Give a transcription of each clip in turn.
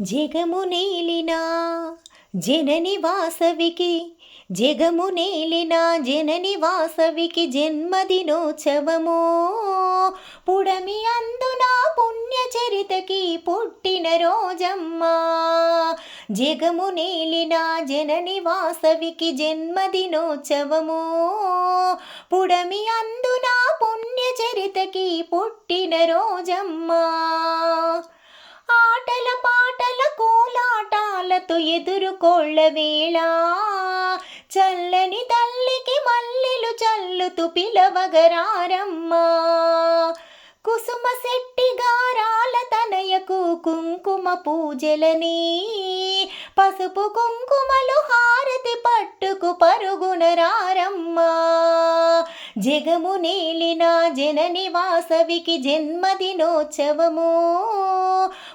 జగము నేలిన జనని వాసవికి జగము నేలిన జనని వాసవికి జన్మదినోత్సవమో పుడమి అందున పుణ్యచరితకి పుట్టిన రోజమ్మా. జగము నేలిన జనని వాసవికి జన్మదినోత్సవమో పుడమి అందున పుణ్యచరితకి పుట్టిన రోజమ్మా. ఆటల పాటల కోలాటాలతో ఎదుర్కోళ్ళ వేళ చల్లని తల్లికి మల్లెలు చల్లుతూ పిలవగరారమ్మా. కుసుమ శెట్టి గారాల తనయకు కుంకుమ పూజలని పసుపు కుంకుమలు హారతి పట్టుకు పరుగున రారమ్మా. జగము నేలిన జనని వాసవికి జన్మదినోత్సవము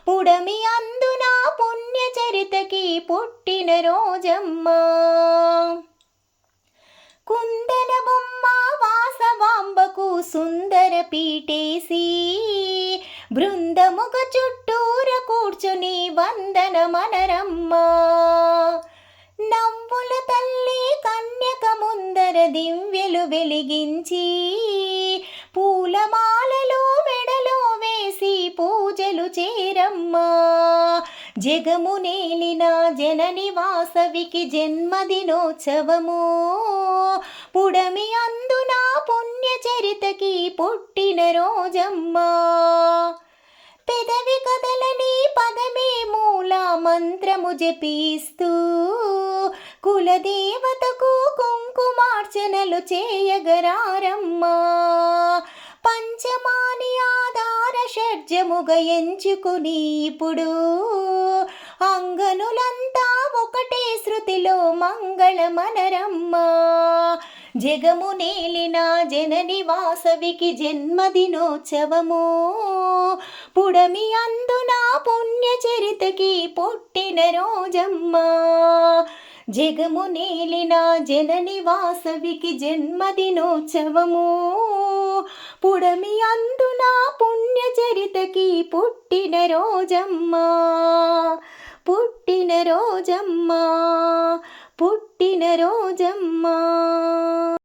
పుడమి అందున పుణ్యచరితకి పుట్టిన రోజమ్మా. కుందన బొమ్మ వాసవాంబకు సుందర పీటేసి బృందముగ చుట్టూర కూర్చుని వందన మనరమ్మా. నవ్వుల తల్లి కన్యక ముందర దివ్యలు వెలిగించి పూలమాలలో మెడలో వేసి పూజలు చేరమ్మా. జగము నేలిన జనని వాసవికి జన్మదినోత్సవము పుడమి అందున పుణ్యచరితకి పుట్టిన రోజమ్మా. పెదవి కదలని పదమే మూల మంత్రము జపిస్తూ కులదేవతకు కుంకుమార్చనలు చేయగరారమ్మా. పంచమాని ఆధార షడ్జముగ ఎంచుకుని ఇప్పుడు అంగనులంతా ఒకటే శృతిలో మంగళమనరమ్మా. జగము నేలిన జనని వాసవికి జన్మదినోత్సవము పుడమి అందున పుణ్యచరితకి పుట్టిన రోజమ్మా. జగము నేలిన జనని వాసవికి జన్మదినోత్సవము పుడమి అందున పుణ్యచరితకి పుట్టిన రోజమ్మా. పుట్టిన రోజమ్మా, పుట్టిన రోజమ్మా.